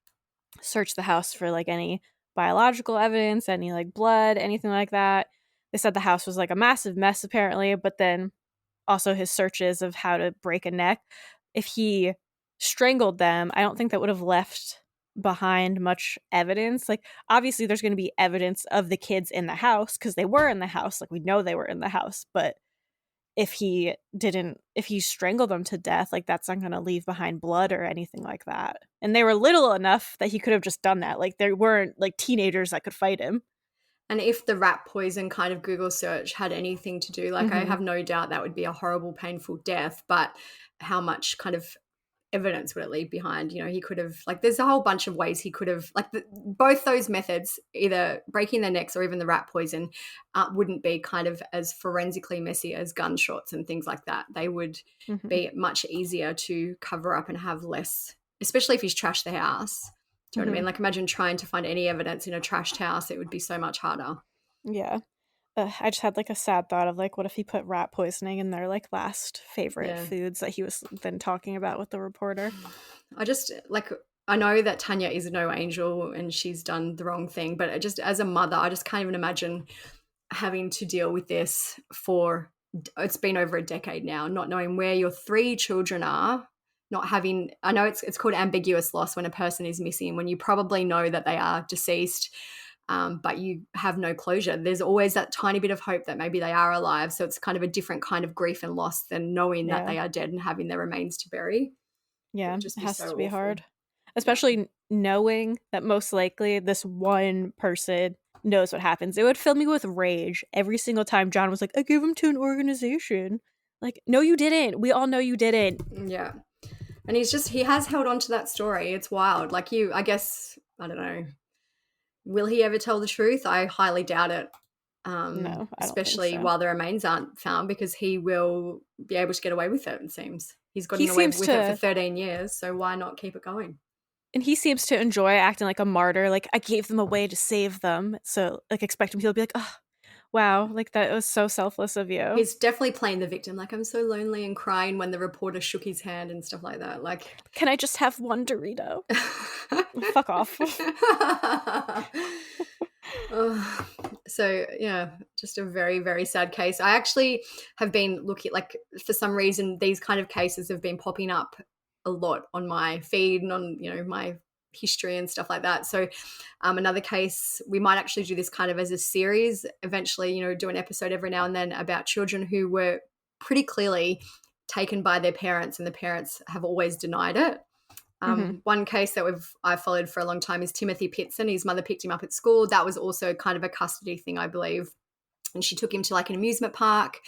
searched the house for like any biological evidence, any like blood, anything like that. They said the house was like a massive mess apparently, but then also his searches of how to break a neck. If he strangled them, I don't think that would have left behind much evidence. Like obviously there's going to be evidence of the kids in the house because they were in the house, like we know they were in the house, but if he strangled them to death, like that's not going to leave behind blood or anything like that. And they were little enough that he could have just done that. Like they weren't like teenagers that could fight him. And if the rat poison kind of Google search had anything to do, like I have no doubt that would be a horrible, painful death, but how much kind of evidence would it leave behind? He could have, like, there's a whole bunch of ways he could have, like, both those methods, either breaking their necks or even the rat poison, wouldn't be kind of as forensically messy as gunshots and things like that. They would be much easier to cover up and have less, especially if he's trashed the house. Do you know what I mean? Like, imagine trying to find any evidence in a trashed house. It would be so much harder. Yeah. I just had like a sad thought of like, what if he put rat poisoning in their like last favorite foods that he was then talking about with the reporter? I know that Tanya is no angel and she's done the wrong thing, but just as a mother, I just can't even imagine having to deal with this it's been over a decade now, not knowing where your 3 children are, not having, I know it's called ambiguous loss when a person is missing, when you probably know that they are deceased, but you have no closure. There's always that tiny bit of hope that maybe they are alive. So it's kind of a different kind of grief and loss than knowing that they are dead and having their remains to bury. Yeah, it has to be hard. Especially knowing that most likely this one person knows what happens. It would fill me with rage every single time John was like, I gave him to an organization. Like, no, you didn't. We all know you didn't. Yeah. And he has held on to that story. It's wild. Like I guess, I don't know. Will he ever tell the truth? I highly doubt it. No, I don't especially think so. while the remains aren't found, because he will be able to get away with it, it seems. He's gotten away with it for 13 years, so why not keep it going? And he seems to enjoy acting like a martyr, like, I gave them away to save them. So, like, expecting people to be like, oh, wow, like, that was so selfless of you. He's definitely playing the victim, like, I'm so lonely, and crying when the reporter shook his hand and stuff like that. Like, can I just have one Dorito? Fuck off. So yeah, just a very, very sad case. I actually have been looking, like, for some reason these kind of cases have been popping up a lot on my feed and on, you know, my history and stuff like that. So another case, we might actually do this kind of as a series eventually, you know, do an episode every now and then about children who were pretty clearly taken by their parents, and the parents have always denied it. One case that I followed for a long time is Timothy Pitson. His mother picked him up at school. That was also kind of a custody thing, I believe. And she took him to like an amusement park.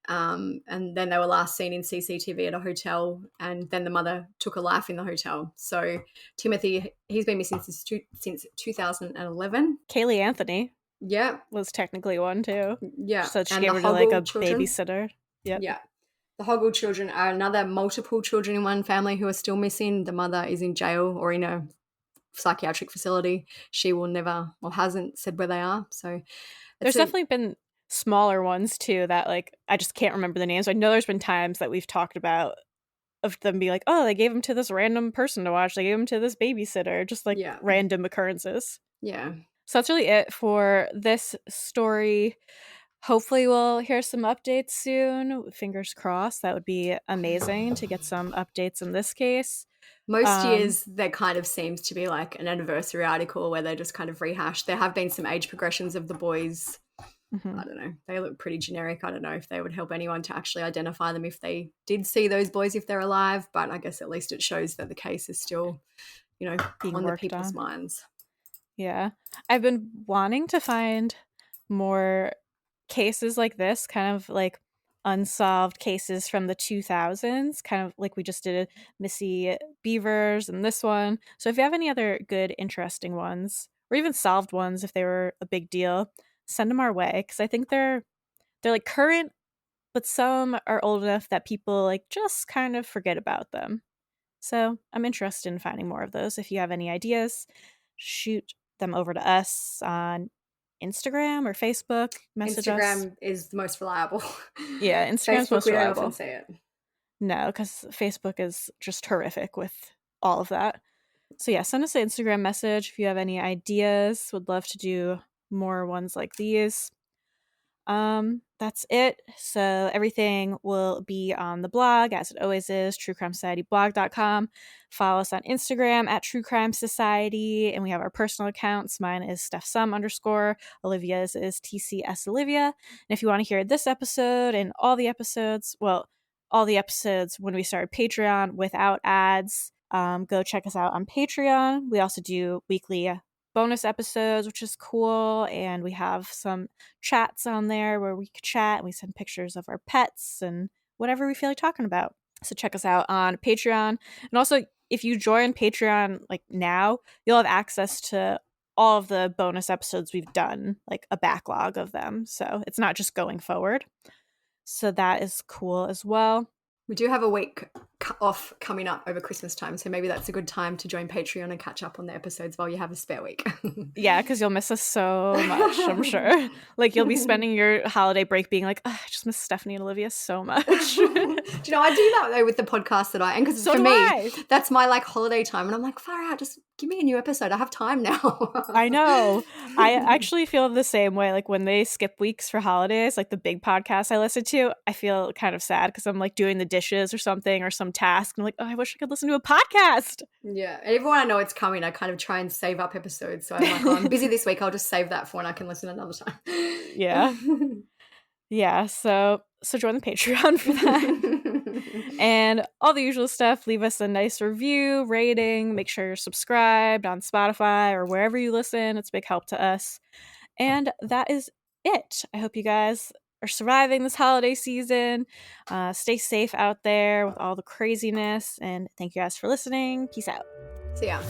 And then they were last seen in CCTV at a hotel. And then the mother took a life in the hotel. So Timothy, he's been missing since 2011. Kaylee Anthony. Yeah. Was technically one too. Yeah. So she gave her to like a babysitter. Yep. Yeah. The Hoggle children are another multiple children in one family who are still missing. The mother is in jail or in a psychiatric facility. She will never, or hasn't said where they are. So there's definitely been smaller ones too that, like, I just can't remember the names. I know there's been times that we've talked about of them being like, oh, they gave them to this random person to watch. They gave them to this babysitter. Just like random occurrences. Yeah. So that's really it for this story. Hopefully we'll hear some updates soon. Fingers crossed. That would be amazing to get some updates in this case. Most years there kind of seems to be like an anniversary article where they just kind of rehash. There have been some age progressions of the boys. I don't know. They look pretty generic. I don't know if they would help anyone to actually identify them if they did see those boys, if they're alive. But I guess at least it shows that the case is still, you know, being on the worked people's on. minds. Yeah. I've been wanting to find more cases like this, kind of like unsolved cases from the 2000s, kind of like we just did Missy Beavers and this one. So if you have any other good, interesting ones, or even solved ones if they were a big deal, send them our way, because I think they're like current, but some are old enough that people like just kind of forget about them. So I'm interested in finding more of those. If you have any ideas, shoot them over to us on Instagram or Facebook. Message us. Instagram is the most reliable. Yeah, Instagram's Facebook, most we don't reliable. often see it. No, because Facebook is just horrific with all of that. So yeah, send us an Instagram message if you have any ideas. Would love to do more ones like these. That's it. So everything will be on the blog, as it always is, truecrimesocietyblog.com. Follow us on Instagram at True Crime Society, and we have our personal accounts. Mine is StephSum_. Olivia's is TCS Olivia. And if you want to hear this episode and all the episodes when we started Patreon without ads, go check us out on Patreon. We also do weekly bonus episodes, which is cool, and we have some chats on there where we could chat, and we send pictures of our pets and whatever we feel like talking about. So check us out on Patreon. And also, if you join Patreon like now, you'll have access to all of the bonus episodes we've done, like a backlog of them. So it's not just going forward. So that is cool as well. We do have a week off coming up over Christmas time, so maybe that's a good time to join Patreon and catch up on the episodes while you have a spare week. Yeah, because you'll miss us so much, I'm sure. Like, you'll be spending your holiday break being like, I just miss Stephanie and Olivia so much. Do you know, I do that though with the podcast that and because for me, that's my like holiday time, and I'm like, far out, just give me a new episode. I have time now. I know. I actually feel the same way. Like, when they skip weeks for holidays, like the big podcasts I listen to, I feel kind of sad because I'm like doing the dishes or something or some task. I'm like, oh, I wish I could listen to a podcast. Yeah. And even when I know it's coming, I kind of try and save up episodes. So I'm like, oh, I'm busy this week. I'll just save that for when I can listen another time. Yeah. Yeah. So join the Patreon for that. And all the usual stuff. Leave us a nice review, rating. Make sure you're subscribed on Spotify or wherever you listen. It's a big help to us. And that is it. I hope you guys are surviving this holiday season. Stay safe out there with all the craziness. And thank you guys for listening. Peace out. See ya.